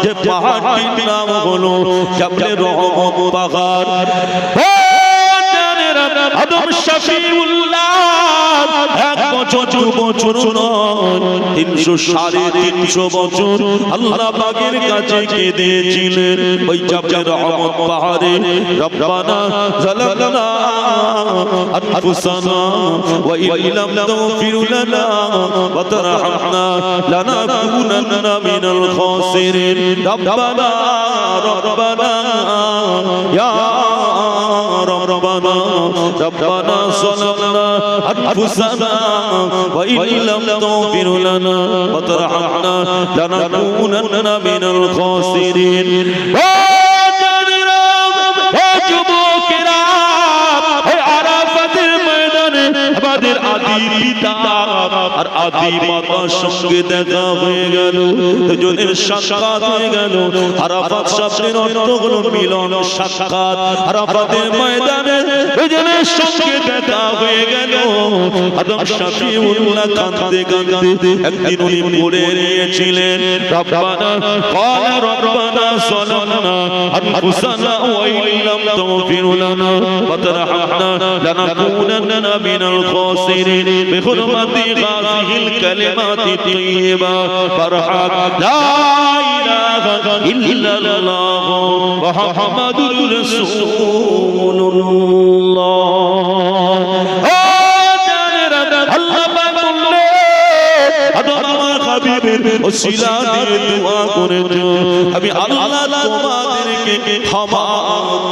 যে পাহাড়টির নাম হলো জাবলে রহমত পাহাড়। আদম শফিউল্লাহ এক বছর দু বছর নয় 300 বছর আল্লাহ পাকের কাছে কেঁদেছিলেন ওই জাবলে রহমত পাহাড়ে। রব্বানা যালামনা আনফুসানা ওয়া ইল্লাম তাগফির লানা ওয়া তারহামনা লানাকুনান্না মিনাল খাসিরিন। রব্বানা রব্বানা ইয়া ربنا ربنا ظلمنا أنفسنا وإن لم تغفر لنا وترحمنا لنكونن من الخاسرين। আমাদের আদি পিতা আর আদি মাতার সঙ্গে দেখা হয়ে গেল, দুজনের সাক্ষাৎ হয়ে গেল। আরাফাত শব্দের অর্থ হলো মিলন, সাক্ষাৎ। আরাফাতের ময়দানে দুজনের সঙ্গে দেখা হয়ে গেল। আদম শফিউল্লাহ কাঁদতে কাঁদতে একদিন উনি পড়ে নিয়েছিলেন রব্বানা ক্বালা রব্বানা যালামনা আনফুসানা ওয়া ইল্লাম তাগফির লানা ওয়া তারহামনা লানাকুনান্না মিনাল খাসিরিন বিহুরমাতি হাযিহিল কালিমাতি তাইয়্যিবা ফারহাত লা ইলাহা ইল্লাল্লাহ মুহাম্মাদুর রাসূলুল্লাহ। আল্লাহ পাক বললেন আদম আমার হাবিবের ওসিলা দিয়ে দোয়া করেছো, আমি আল্লাহ তোমাদেরকে ক্ষমা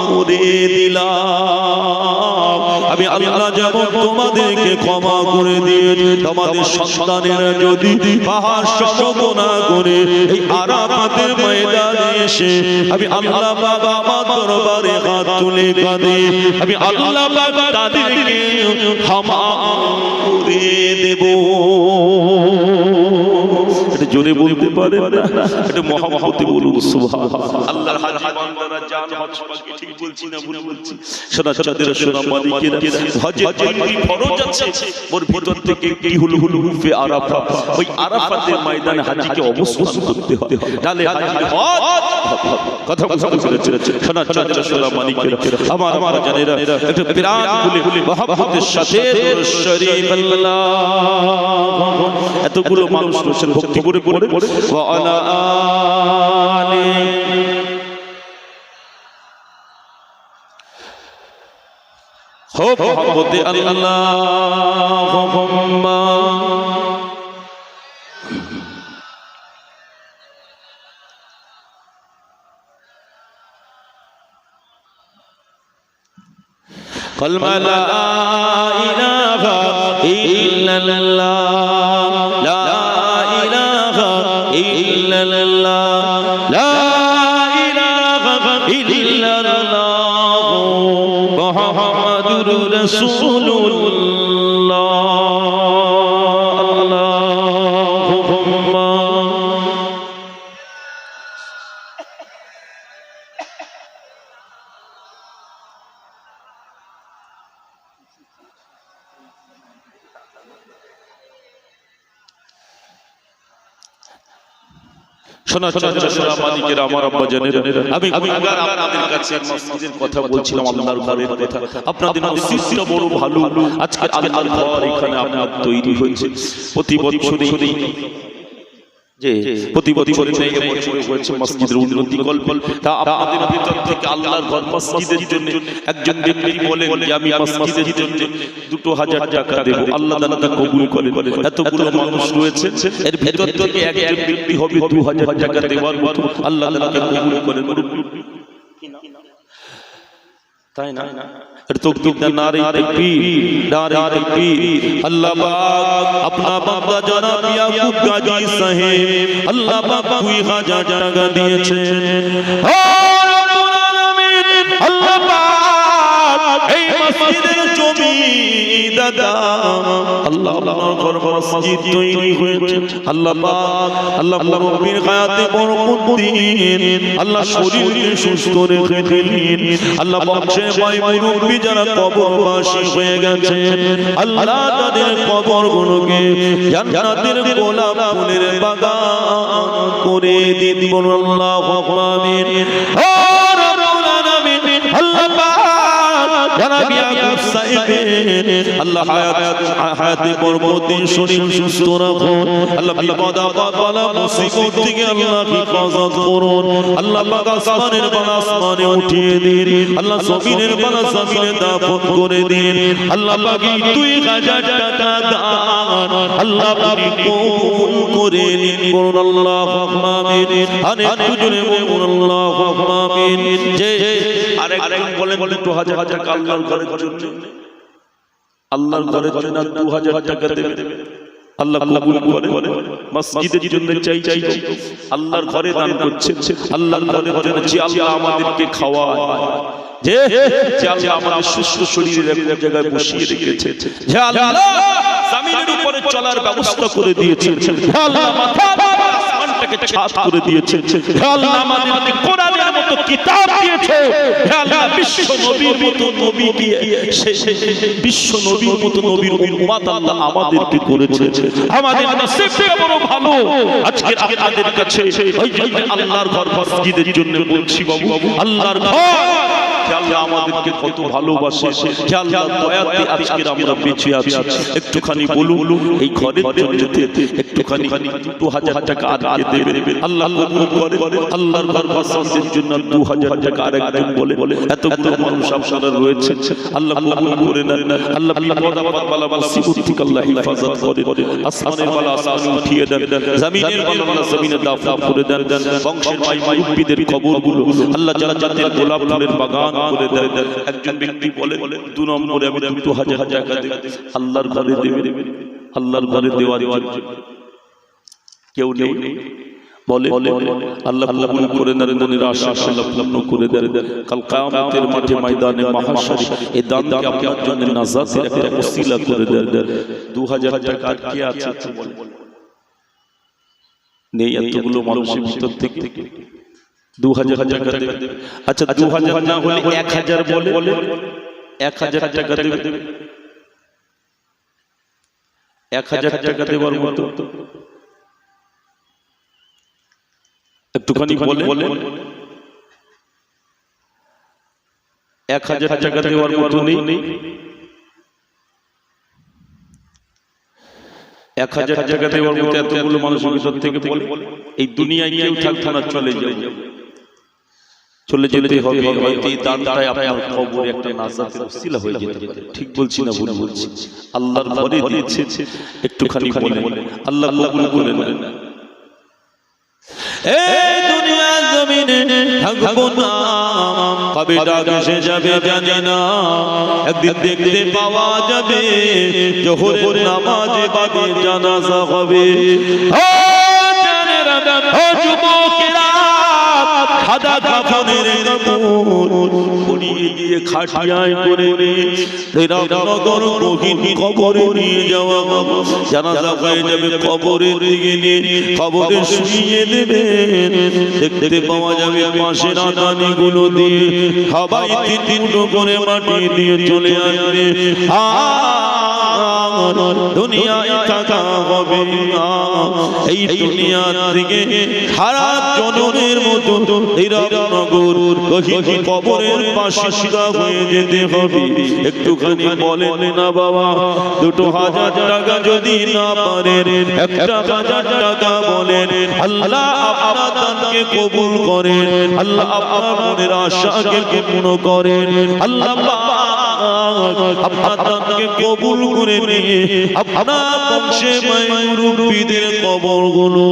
করে দিলাম। আমি আল্লাহ যেমন তোমাদেরকে ক্ষমা করে দিয়েছি, তোমাদের সন্তানেরা যদি পাহাড় সমগোনা করে এই আরাফাতের ময়দানে এসে আমি আল্লাহ বাবা আমার দরবারে হাত তুলে কাঁদে, আমি আল্লাহ বাবা তাদেরকে ক্ষমা করে দেব। এটা জোরে বলতে পারেন না, এটা মহামহতে বলুন সুবহানাল্লাহ। আল্লাহর হাজি বান্দারা জান হজ পাকে ঠিক বলছি না ভুল বলছি? শোনা চাঁদের সোনা মালিকেরা হজের যেই ফরজ আছে ওর ভিতর থেকে কি হুল হুল হুফে আরাফা, ওই আরাফাতের ময়দানে হাজীকে অবস্থান করতে হয়, তাহলে হাজীর হজ কথা বলতে শোনা চাঁদের সোনা মালিকেরা আমার আমার জানেরা একটু প্রাণ খুলে মহব্বতের সাথে দুরূদ শরীফ আল্লাহ। এতগুলো মানুষ রয়েছেন ভক্তি করে পড়ে ওয়া আলা আলি হো মহব্বতে আল্লাহুম্মা কলমা লা ইলাহা ইল্লাল্লাহ লা ইলাহা ইল্লাল্লাহ লা ইলাহা ইল্লাল্লাহ মুহাম্মাদুর রাসূলুল্লাহ। আল্লাহুম্মা শোনা শোনা মালিকের আমার আব্বা জানেরা, আমি আপনাদের কাছে মসজিদের কথা বলছিলাম, আল্লাহর ঘরের কথা। আপনাদের মসজিদটা বড় ভালো, আজকে আল্লাহর ঘর এখানে আপনার তৈরি হয়েছে। প্রতি বছরই যে প্রতি বছরই হয়েছে মসজিদের উন্নতি কল্প। তা আপনাদের ভিতর থেকে আল্লাহর ঘর মসজিদের জন্য একজন ব্যক্তি বলেন যে আমি মসজিদের জন্য 2000 টাকা দেব, আল্লাহ তাআলা কবুল করেন। এতগুলো মানুষ রয়েছে, এর ভিতর থেকে একজন ব্যক্তি হবে 2000 টাকা দেওয়ার মতো, আল্লাহ তাআলা কবুল করেন। তাই না? নারে তাকবীর, নারে তাকবীর। আল্লাহ পাক अपना বান্দা জনাব ইয়াকুব গাজী সাহেব আল্লাহ পাক 2000 টাকা দিয়েছেন। ও রব্বুল আলামিন, আল্লাহ পাক এই মসজিদের জমি দাদা আল্লাহ আপনার ঘর মসজিদ তৈরি হয়েছে আল্লাহ পাক আল্লাহ মুমিন হায়াতে বরকত দিন আল্লাহ শরীরকে সুস্থ রেখে দিন আল্লাহ বংশে ভাই মুরব্বি যারা কবরবাসী হয়ে গেছে আল্লাহ তাদের কবরগুলোকে জান্নাতের গোলাপ ফুলের বাগান করে দিন বলুন আল্লাহু আমিন ও রব্বুল আলামিন আল্লাহ পাক জনাব ইয়াকুব সাহেবের আল্লাহ হায়াতে বরকত দিন শরীর সুস্থ রাখুন আল্লাহ বিপদ আপদ বালা মুসিবত থেকে আল্লাহ হেফাজত করুন আল্লাহ পাক আসমানের বালা আসমানে উঠিয়ে দিন আল্লাহ জমিনের বালা জমিনে দাফন করে দিন আল্লাহ পাক 2000 টাকা দান আল্লাহ পাক কবুল করে নিন বলুন আল্লাহু আমিন আরে দুজনে বলুন আল্লাহু আমিন যে আরেকজন বলেন 2000 টাকা আল্লাহর ঘরের জন্য আল্লাহর ঘরের জন্য 2000 টাকা দেবে আল্লাহ কবুল করে মসজিদের জন্য চাই আল্লাহর ঘরে দান করছে আল্লাহর ঘরের জন্য যে আল্লাহ আমাদেরকে খাওয়ায় যে আল্লাহ আমাদের সুস্থ শরীরে এক জায়গায় বসিয়ে রেখেছে যে আল্লাহ জমিনের উপরে চলার ব্যবস্থা করে দিয়েছে হে আল্লাহ আসমানটাকে ছাদ করে দিয়েছে হে আল্লাহ আমাদেরকে কোরআনের মতো কিতাব দিয়েছে হে আল্লাহ বিশ্ব নবীর মতো নবী দিয়ে বিশ্ব নবীর মতো নবীর উম্মত আল্লাহ আমাদেরকে করেছে আমাদের নসিবটা বড় ভালো আজকে আপনাদের কাছে ওই জন্য আল্লাহর ঘর মসজিদের জন্য বলছি বাবু আল্লাহর ঘর আল্লাহ আমাদেরকে কত ভালোবাসে যে আল্লাহ দয়াতে আজকে আমরা বেঁচে আছি একটুখানি বলুন এই ঘরের জন্য একটুখানি 2000 টাকা আজকে দেবে আল্লাহ কবুল করে আল্লাহর ঘর মসজিদের জন্য 2000 টাকা আরেকজন বলে এতগুলো মানুষ আপনারা রয়েছে আল্লাহ কবুল করে নেন আল্লাহ বিপদ আপদ বালা মুসিবত থেকে আল্লাহ হেফাজত করে আসমানের বালা আসমানে উঠিয়ে দেন জমিনের বালা জমিনে দাফন করে দেন বংশের ভাই মুরব্বিদের কবরগুলো আল্লাহ জান্নাতের গোলাপ ফুলের বাগান করে দেন একজন ব্যক্তি বলে 2 নম্বরে আমি 2000 টাকা দেব আল্লাহর ঘরে দেবে আল্লাহর ঘরে দেওয়ার জন্য কেউ নেই বলে আল্লাহ কবুল করে নেন মনের আশা আল্লাহ পূর্ণ করে দেন কাল কিয়ামতের মাঠে ময়দানে মাহশারে এই দানকে আপনার জন্য নাজাতের একটা ওসিলা করে দেন 2000 টাকা কি আছে বলে নেই এতগুলো মানুষের ভিতর থেকে 2000 টাকা দেবে আচ্ছা 2000 না হলে 1000 বলে 1000 টাকা দেবে 1000 টাকা দেওয়ার মতো একটুখানি বলে 1000 টাকা দেওয়ার মতো নেই 1000 টাকা দেওয়ার মতো এতগুলো মানুষের ভিতর থেকে বলে এই দুনিয়ায় কেউ থাকবে না চলে যেতে হবে হয়তো এই দানটাই আপনার কবরে একটা নাজাতের ওসিলা হয়ে যেতে পারে ঠিক বলছি না ভুল বলছি আল্লাহর ঘরে দিয়েছে একটুখানি বলে আল্লাহ কবুল করে নেন এই দুনিয়া জমিনে থাকবো না কবে ডাক এসে যাবে জানি না একদিন দেখতে পাওয়া যাবে জোহরের নামাজে বাদে জানাজা হবে ও জানেরা ও যুবকেরা সাদা কাফনের কাপড় পরিয়ে দিয়ে খাটিয়ায় করে নগর গহীন কবরে নিয়ে যাওয়া জানাজা হয়ে যাবে কবরের দিকে নিয়ে কবরে শুইয়ে দেবে দেখতে পাওয়া যাবে পাশের আদানি গুলো দিয়ে সবাই 3 টুকরো করে মাটি দিয়ে চলে আসবে দুনিয়ায় থাকা হবে না এই দুনিয়া থেকে সারা জনমের মতো এই রামনগর গহীন কবরের পাশে সিধা হয়ে যেতে হবে একটুখানি বলেন না বাবা 2000 টাকা যদি না পারেন 1000 টাকা বলেন আল্লাহ আপনার দানকে কবুল করেন আল্লাহ আপনার মনের আশাকে পূর্ণ করেন আল্লাহ আপনার দানকে কবুল করে নিয়ে আপনার বংশে মুরব্বিদের কবরগুলো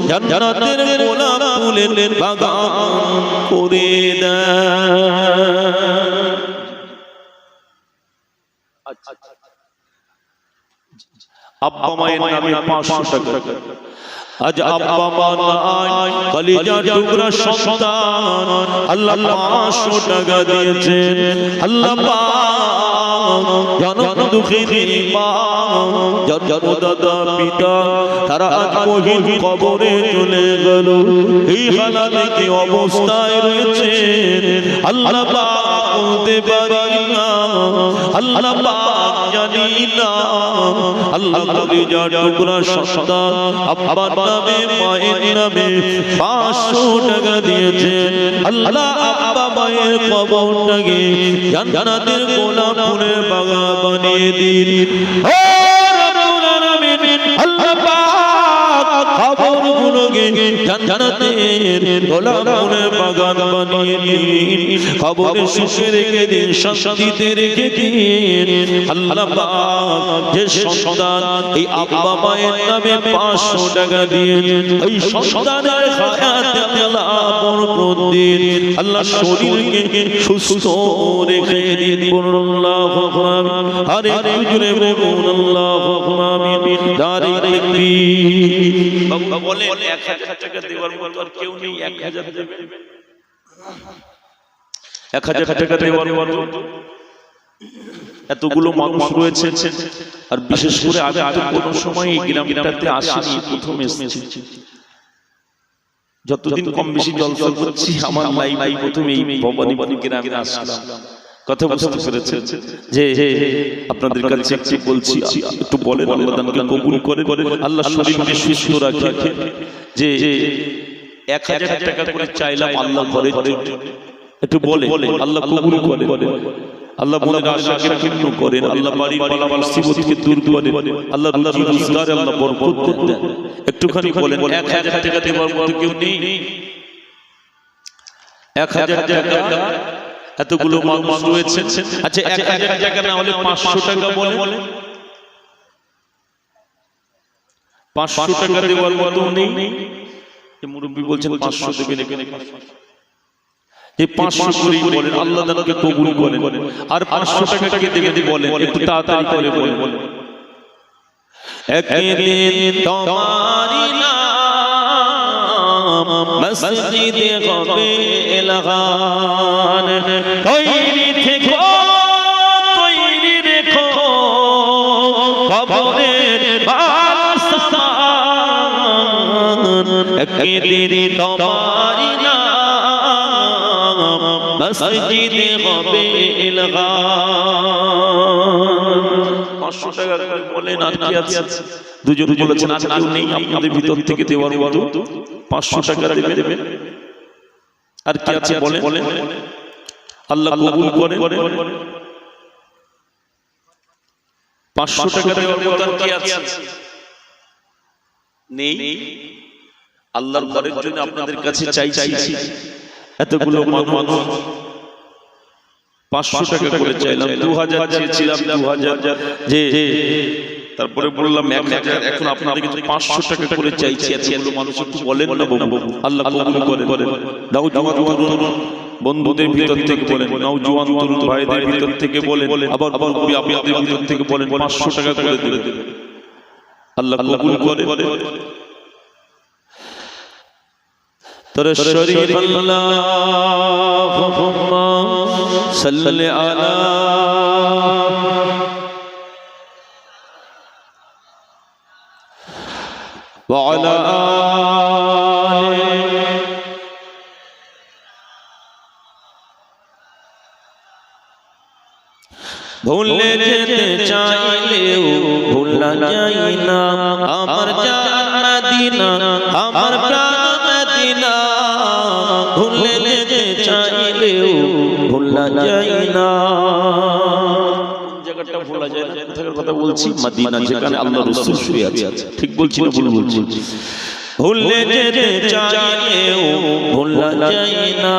জান্নাতের গোলাপ ফুলের বাগান করে দেন আব্বা মায়ের নামে 500 টাকা আজ আব্বা মা নাই কলিজার টুকরা সন্তান আল্লাহ 500 টাকা দিয়েছেন আল্লাহ জনম দুঃখিনী মা, জন্মদাতা পিতা, তারা আজ মহিন কবরে চলে গেল। এই হালাতে অবস্থায় রয়েছে, আল্লাহ পাক বলতে পারি না, আল্লাহ পাক জানি না। আল্লাহ কলিজার টুকরা সন্তান আব্বার নামে মায়ের নামে 500 টাকা দিয়েছেন। আল্লাহ আব্বা মায়ের কবরটাকে জান্নাতের গোলাপ ফুলের বাগান বানিয়ে দিন। আল্লাহ পাক কবরগুলোকে জান্নাতের গোলাপ ফুলের বাগান বানিয়ে দিন। কবরে সুখে রেখে দিন, শান্তিতে রেখে দিন। আল্লাহ পাক যে সন্তান এই আব্বা মায়ের নামে 500 টাকা দিয়ে এই সন্তানের হায়াতে আল্লাহ বরকত দিন। আল্লাহ শরীরকে সুস্থ রেখে দিন। আল্লাহু আকবার। আরে জুড়ে বলুন আল্লাহু আকবার। দাঁড়িয়ে তাকবীর। বাবা বলেন 1000 টাকা দেওয়ার মতো আর কেউ নেই? 1000 দেবে, 1000 টাকা দেওয়ার মতো এতগুলো মানুষ রয়েছে। আর বিশেষ করে আগে কোনো সময় এই গ্রামটাতে আসেনি, প্রথম এসেছি। যতদিন কম বেশি জলসা করছি আমার লাইফ প্রথম এই ভবানীপুর গ্রামে আসলাম। কথা বুঝতে পেরেছেন? যে আপনাদের কাছে একটু বলছি, একটু বলেন আল্লাহ দানকে কবুল করে, আল্লাহ শরীরকে সুস্থ রাখে। যে 1000 টাকা করে চাইলাম আল্লাহ ঘরে, একটু বলে আল্লাহ কবুল করে, আল্লাহ মনের আশাকে পূর্ণ করেন, আল্লাহ বাড়ি বালা মুসিবতকে দূর করেন, আল্লাহ রুজি রোজগারে আল্লাহ বরকত দেন। একটুখানি বলেন 1000 টাকা দেওয়ার মতো কেউ নেই? 1000 টাকা এতগুলো মানুষ রয়েছে। আচ্ছা 1000 টাকা না হলে 500 টাকা বলে, 500 টাকা দেওয়ার মতো নেই? মুরব্বি বলছেন 500 দেবেন, এই 500 করেই বলেন আল্লাহ তাআলাকে কবুল করেন। আর 500 টাকাকে দেবেন বলেন, একটু তাড়াতাড়ি করে বলেন। একদিন তোমারি নাম মসজিদে হবে এলান, তৈরি থেকো তৈরি রেখো কবরের বাসস্থান। একদিন তোমারি মসজিদে হবে এলান। 500 টাকা বলেন আর কি আছে? দুজন বলেছেন আর কেউ নেই আপনাদের ভিতর থেকে দেওয়ার মতো? 500 টাকা দেবেন। আর কি আছে বলেন, আল্লাহ কবুল করে। 500 টাকা দেওয়ার মতো আর কি আছে? নেই। আল্লাহর ঘরের জন্য আপনাদের কাছে চাইছি, এতগুলো মানুষ 500 টাকা করে চাইলাম, 2000 চেয়েছিলাম, 2000 যে তারপরে বললাম 1000, এখন আপনাদের কাছে 500 টাকা করে চাইছি। এতগুলো মানুষ একটু বলেন না বাবু, আল্লাহ কবুল করেন। নওজওয়ান তরুণ বন্ধুদের ভিতর থেকে বলেন, নওজওয়ান তরুণ ভাইদের ভিতর থেকে বলেন, আবার আপনাদের ভিতর থেকে বলেন 500 টাকা করে দেবেন, আল্লাহ কবুল করেন। তরে শরীফ আল্লাহুম্মা সাল্লি আলা ওয়া আলা আলি ভুলে যেতে চাইলেও ভুলা যায় না আমার জান মদিনা, আমার প্রাণ মদিনা। ভুলে যেতে চাইলেও ভুলা যায় না, জায়গাটা ভোলা যায় না। কোথাকার কথা বলছি? মদিনা, যেখানে আল্লাহ রাসূল শুয়ে আছে। ঠিক বলছি না ভুল বলছি? ভুলে যেতে চাইলেও ভোলা যায় না,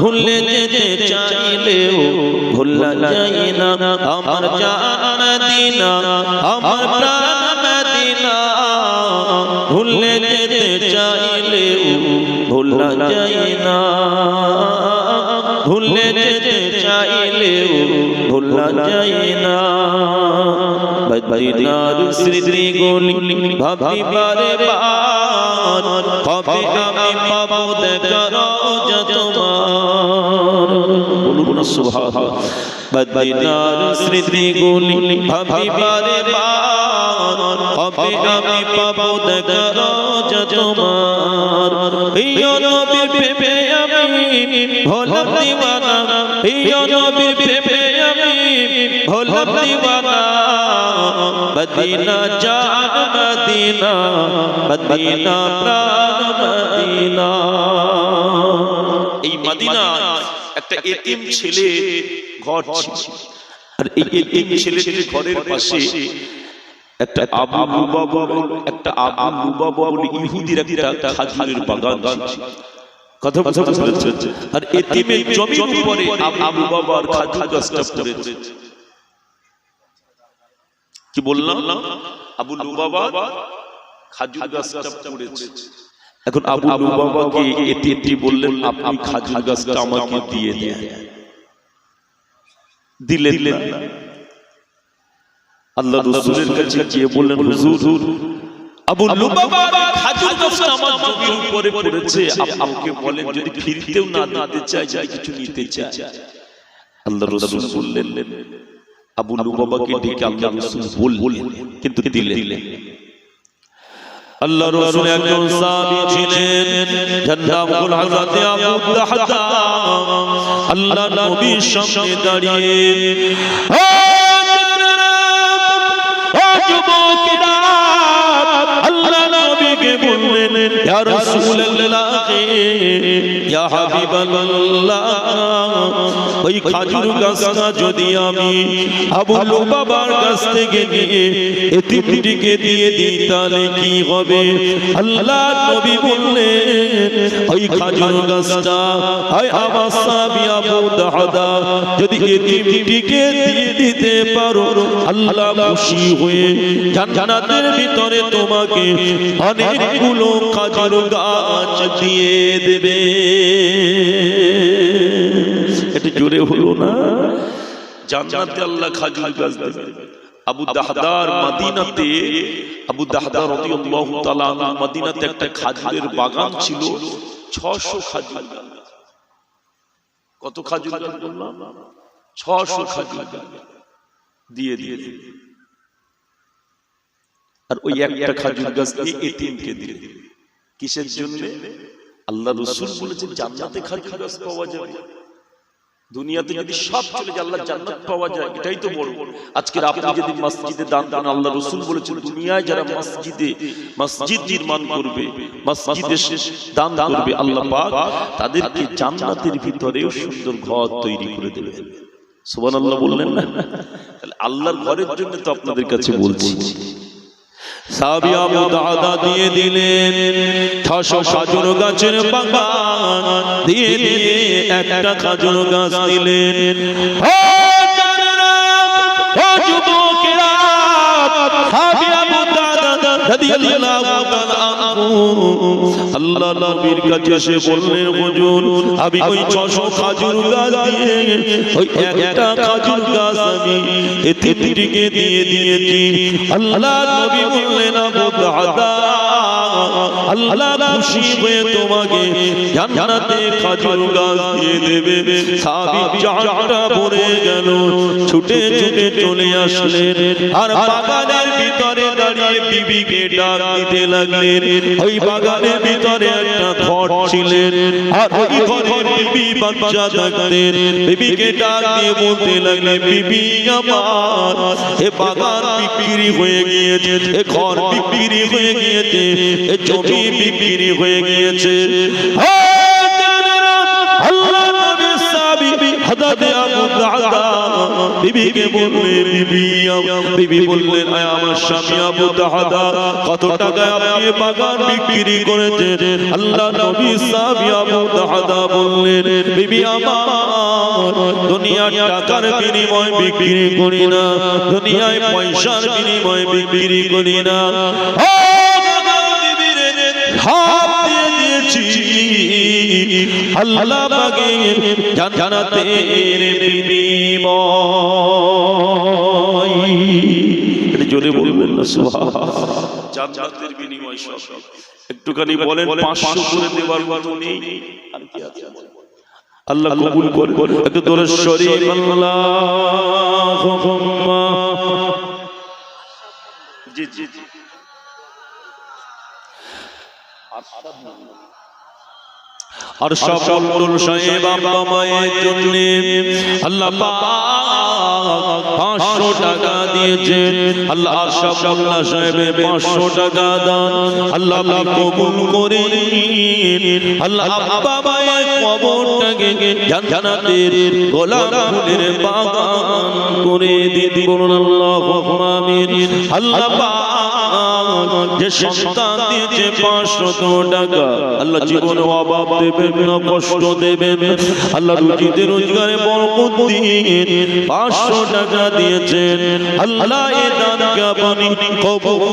ভুলে যেতে চাইলেও ভোলা যায় না আমার জান মদিনা, আমার প্রাণ মদিনা। ভুলে যেতে চাইলেও ভোলা যায় না, ভুলে যেতে চাইলেও ভোলা যায় না। মদিনার স্মৃতিগুলি ভাবি বারে বার, কবে আমি পাবো দেখা রওজা তোমার। বলুন না সুবহানাল্লাহ। মদিনার স্মৃতিগুলি ভাবি বারে বার, কবে আমি পাবো দেখা রোজা তোমার। প্রিয় নবীর প্রেমে আমি হলাম দিওয়ানা, প্রিয় নবীর প্রেমে আমি হলাম দিওয়ানা। মদিনা জান মদিনা, মদিনা প্রাণ মদিনা। এই মদিনা একটা এতিম ছেলে ঘর ছিল, আর এই এতিম ছেলেটির ঘরের পাশে একটা আবু লুবাবা বলে ইহুদির একটা খাজুরের বাগান ছিল। কথা বুঝতে পেরেছেন? আর এতিমের জমির উপরে আবু লুবাবার খাজুর গাছটা পড়েছে। কি বললাম? আবু লুবাবা খাজুর গাছটা পড়েছে। এখন আবু লুবাবাকে এতিমটি বললেন, আপনি খাজুর গাছটা আমাকে দিয়ে দেন। দিলেন না। আল্লাহ রাসূলের কাছে গিয়ে বললেন, হুজুর আবু লুবাবা খাজুর গাছটা আমার জমির উপরে পড়েছে, আপনি বলেন যদি ফিরতেও না দিতে চাই, যদি কিছু নিতে চাই। আল্লাহ রাসূল বললেন, আবু লুবাবাকে ডেকে আল্লাহ রাসূল বললেন, কিন্তু দিলেন। আল্লাহ রাসূল একজন সাহাবী ছিলেন, যার নাম হলো হযরত আবু দাহদা। আল্লাহ নবীর সামনে দাঁড়িয়ে, ও যুবকেরা, আল্লাহ নবীকে বললেন, ইয়া রাসূলুল্লাহ, ইয়া হাবিবাল্লাহ, ওই খাজুর গাছটা যদি আমি আবু লুবাবার কাছ থেকে নিয়ে এতিমটিকে দিয়ে দিই তাহলে কি হবে? আল্লাহ নবী বললেন, ওই খাজুর গাছটা হয় আমার সাহাবী আবু দাহদা যদি এতিমটিকে দিয়ে দিতে পারো, আল্লাহ খুশি হয়ে জান্নাতের ভিতরে তোমাকে অনেকগুলো খাজুর গাছ দিয়ে দেবে। এটা জোরে হলো না? জান্নাতে আল্লাহ খাজুর গাছ দেবে। আবু দাহদার মদিনাতে, আবু দাহদা রাদিয়াল্লাহু তাআলা মদিনাতে একটা খাজুরের বাগান ছিল, 600 খাজুর গাছ। কত খাজুর গাছ বললাম? 600 খাজুর গাছ দিয়ে দিয়ে। আর ওই একটা খাজুর গাছ দিয়ে এতিমকে দিয়ে দিবে। কিসের জন্য? আল্লাহ রাসূল বলেছেন জান্নাতে খাজুর গাছ পাওয়া যাবে। দুনিয়াতে যদি সব চলে যায়, আল্লাহ জান্নাত পাওয়া যায়, এটাই তো বড়। আজকে আপনি যদি মসজিদে দান দেন, আল্লাহ রাসূল বলেছেন দুনিয়ায় যারা মসজিদ নির্মাণ করবে, মসজিদে দান করবে, আল্লাহ পাক তাদেরকে জান্নাতের ভিতরেও সুন্দর ঘর তৈরি করে দেবে। সুবহানাল্লাহ বললেন না? তাহলে আল্লাহর ঘরের জন্য তো আপনাদের কাছে বলছি। সাহাবী আবু দাহদা দিয়ে দিলেন 600 খাজুর গাছের বাগান, দিয়ে দিয়ে একটা খাজুর গাছ দিলেন। ও জানেরা, ও যুবকেরা, সাহাবী আবু দাহদা রাদিয়াল্লাহু তাআলা আনহু আল্লাহ নবীর কাছে এসে বললেন, হুজুর আমি ওই 600 খাজুর গাছ দিয়ে ওই একটা খাজুর গাছ আমি এতিমটিকে দিয়ে দিয়েছি। আল্লাহ নবী বললেন, আবু দাহদা, আল্লাহ খুশি হয়ে তোমাকে জান্নাতে খাজুর গাছ দিয়ে দেবে। সাহাবী জানটা ভরে গেল, ছুটে ছুটে চলে আসলেন, আর বাগানের ভিতরে দাঁড়িয়ে বিবিকে ডাক দিতে লাগলেন। ওই বাগানের ভিতরে একটা ঘর ছিলেন, আর ওই ঘরে বিবি বাচ্চা থাকতেন। বিবিকে ডাক দিয়ে বলতে লাগলেন, বিবি আমার, এ বাগান বিক্রি হয়ে গিয়েছে, এ ঘর বিক্রি হয়ে গিয়েছে, এ জমি বিক্রি হয়ে গিয়েছে। আল্লাহ নবী সাহাবী হযরত আবু দাহদা বিবিকে বললেন, বিবি বললেন, আমার স্বামী আবু দাহদা, কত টাকায় আপনি বাগান বিক্রি করেছেন? আল্লাহ নবী সাহাবী আবু দাহদা বললেন, বিবি আমার, দুনিয়ার টাকার বিনিময় বিক্রি করি না, দুনিয়ায় পয়সার বিনিময় বিক্রি করি না। হাত দিয়ে দিয়েছি আল্লাহ পাকের জান্নাতের বিনিময়। এটা জোরে বলবেন না সুবহানাল্লাহ। জান্নাতের বিনিময় সব। একটুখানি বলেন 500 করে দেওয়ার মতো নেই আর কি আছে? আল্লাহ কবুল করে। একটু দরুদ শরীফ আল্লাহুম্মা জি জি জি আর সকল সাহেব বাবা মায়ের জন্য আল্লাহ পাক 500 টাকা দিয়েছেন। আল্লাহ আর সকল সাহেবের 500 টাকা দান আল্লাহ কবুল করে নিন। আল্লাহ বাবা মায়ের কবরটাকে জান্নাতের গোলাপ ফুলের বাগান করে দিন। বলুন আল্লাহুম্মা আমিন। আল্লাহ পাক যে সন্তান দিয়েছে 500 টাকা আল্লাহ জীবনে অভাব দেবেন না, কষ্ট দেবেন। আল্লাহ রুজিতে রোজগারে বরকত দিন। 500 টাকা দিয়েছেন আল্লাহ এই দানকে আপনি কবুল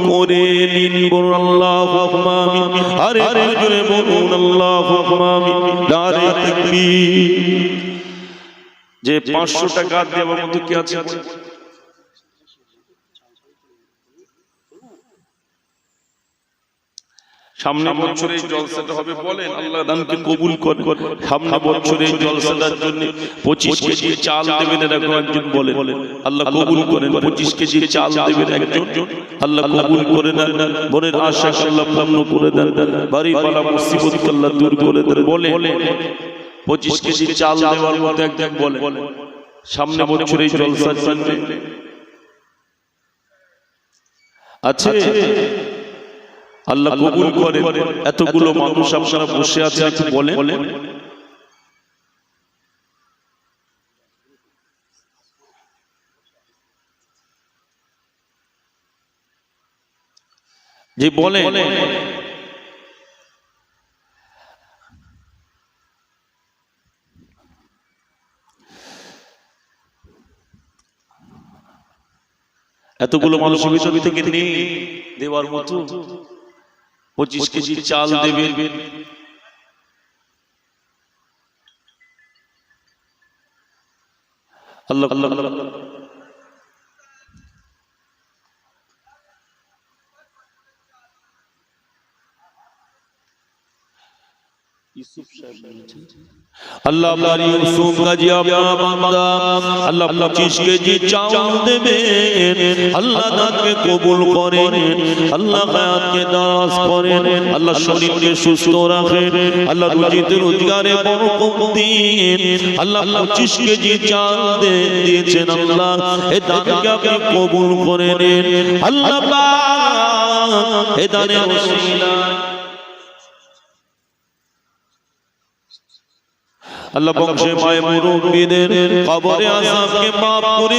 করে নিন। বলুন আল্লাহুম্মা আমিন। আরে জোরে বলুন আল্লাহুম্মা আমিন। নারে তাকবীর। যে 500 টাকা দেওয়ার মতো কি আছে? সামনে বছরে এই জলসাটা হবে, বলেন আল্লাহ দানকে কবুল করে। সামনে বছরে এই জলসাটার জন্য 25 কেজি চাল দেবেন এরকম একজন বলেন, আল্লাহ কবুল করেন। 25 কেজি চাল দেবেন একজন, আল্লাহ কবুল করে নেন। বোনের আশা আল্লাহ পূর্ণ করে দেন। বাড়ি পালা মুসিবত আল্লাহ দূর করে দেন। বলে 25 কেজি চাল দেওয়ার মতো একজন বলেন সামনে বছরে এই জলসার জন্য আছে। আল্লাহ কবুল করে। এতগুলো মানুষ আপনারা বসে আছে, একটু বলেন যে বলেন এতগুলো মানুষের ভিতর থেকে নেই দেওয়ার মতো। 25 কেজি চাল দেবেন। আল্লাহ আল্লাহ আল্লাহ আপনার ইউসুফ গাজী আপনার বান্দা আল্লাহ 25 কেজি চাল দেবেন। আল্লাহ দানকে কবুল করেন। আল্লাহ হায়াতকে দারাজ করেন। আল্লাহ শরীরকে সুস্থ রাখেন। আল্লাহ রুজিতে রোজগারে বরকত দিন। আল্লাহ 25 কেজি চাল দিয়েছেন। আল্লাহ এই দানকে আপনি কবুল করে নেন। আল্লাহ পাক এই দানের ওসিলা আল্লাহ বংশে মায় মুরব্বিদের কবরে আযাবকে মাফ করে